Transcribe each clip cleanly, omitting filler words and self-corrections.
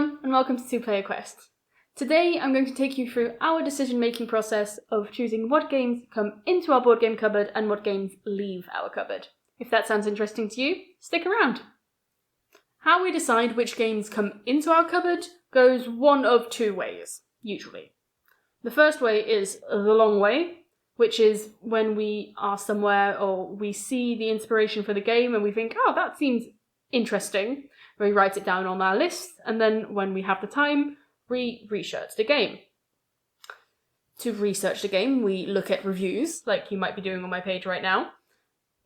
everyone, and welcome to Two Player Quest. Today I'm going to take you through our decision-making process of choosing what games come into our board game cupboard and what games leave our cupboard. If that sounds interesting to you, stick around. How we decide which games come into our cupboard goes one of two ways, usually. The first way is the long way, which is when we are somewhere or we see the inspiration for the game and we think, oh, that seems interesting. We write it down on our list, and then when we have the time, we research the game. To research the game, we look at reviews, like you might be doing on my page right now.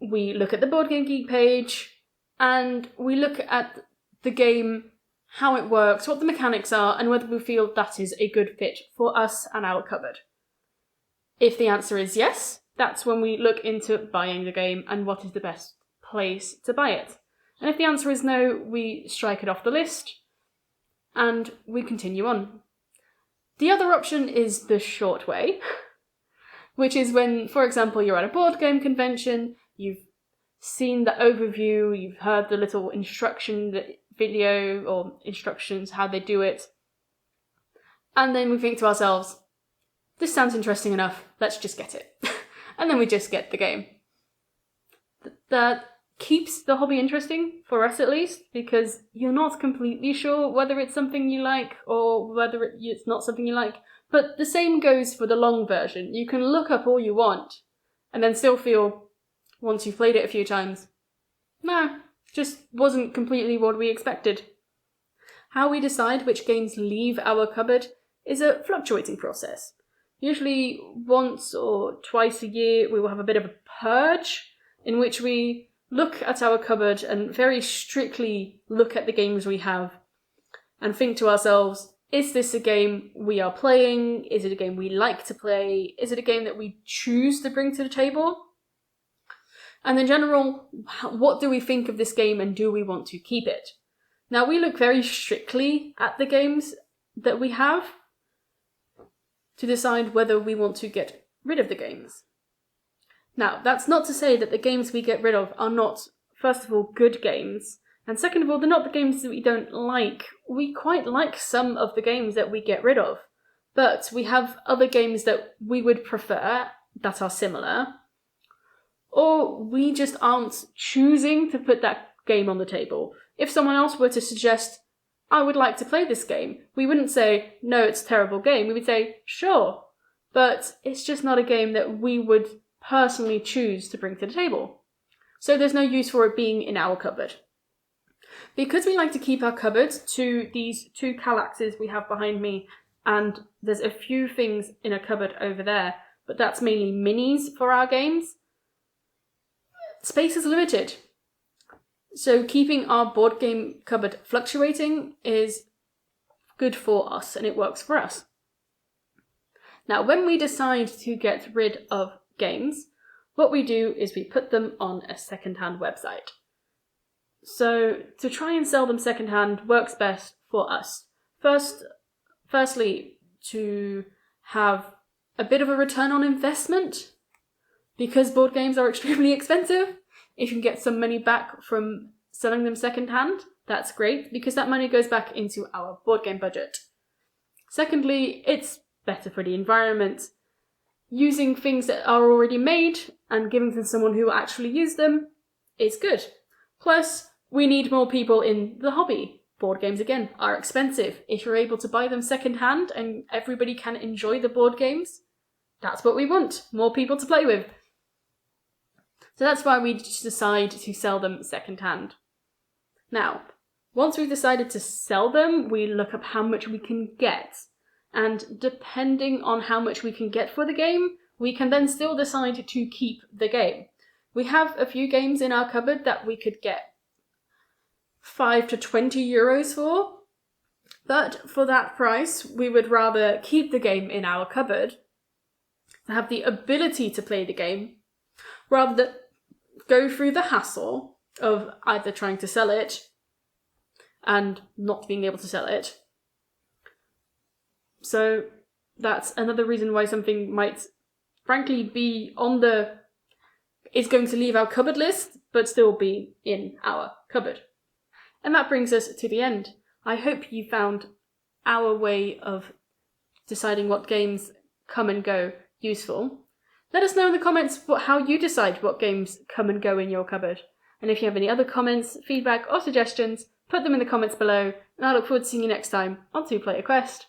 We look at the Board Game Geek page, and we look at the game, how it works, what the mechanics are, and whether we feel that is a good fit for us and our cupboard. If the answer is yes, that's when we look into buying the game and what is the best place to buy it. And if the answer is no, we strike it off the list and we continue on. The other option is the short way, which is when, for example, you're at a board game convention, you've seen the overview, you've heard the little instruction video or instructions, how they do it, and then we think to ourselves, this sounds interesting enough, let's just get it. And then we just get the game. That keeps the hobby interesting, for us at least, because you're not completely sure whether it's something you like or whether it's not something you like. But the same goes for the long version. You can look up all you want and then still feel, once you've played it a few times, no, just wasn't completely what we expected. How we decide which games leave our cupboard is a fluctuating process. Usually once or twice a year we will have a bit of a purge in which we look at our cupboard and very strictly look at the games we have and think to ourselves, is this a game we are playing? Is it a game we like to play? Is it a game that we choose to bring to the table? And in general, what do we think of this game and do we want to keep it? Now, we look very strictly at the games that we have to decide whether we want to get rid of the games. Now, that's not to say that the games we get rid of are not, first of all, good games, and second of all, they're not the games that we don't like. We quite like some of the games that we get rid of, but we have other games that we would prefer that are similar, or we just aren't choosing to put that game on the table. If someone else were to suggest, I would like to play this game, we wouldn't say, no, it's a terrible game. We would say, sure, but it's just not a game that we would personally choose to bring to the table. So there's no use for it being in our cupboard. Because we like to keep our cupboard to these two Kallaxes we have behind me, and there's a few things in a cupboard over there, but that's mainly minis for our games, space is limited. So keeping our board game cupboard fluctuating is good for us, and it works for us. Now, when we decide to get rid of games, what we do is we put them on a second-hand website. So to try and sell them second-hand works best for us. Firstly, to have a bit of a return on investment, because board games are extremely expensive. If you can get some money back from selling them second-hand, that's great, because that money goes back into our board game budget. Secondly, it's better for the environment. Using things that are already made and giving them to someone who will actually use them is good. Plus, we need more people in the hobby. Board games, again, are expensive. If you're able to buy them second-hand and everybody can enjoy the board games, that's what we want, more people to play with. So that's why we decide to sell them second-hand. Now, once we've decided to sell them, we look up how much we can get. And depending on how much we can get for the game, we can then still decide to keep the game. We have a few games in our cupboard that we could get 5 to 20 euros for, but for that price, we would rather keep the game in our cupboard, to have the ability to play the game, rather than go through the hassle of either trying to sell it and not being able to sell it. So that's another reason why something might frankly be is going to leave our cupboard list, but still be in our cupboard. And that brings us to the end. I hope you found our way of deciding what games come and go useful. Let us know in the comments how you decide what games come and go in your cupboard. And if you have any other comments, feedback or suggestions, put them in the comments below, and I look forward to seeing you next time on 2 Player Quest.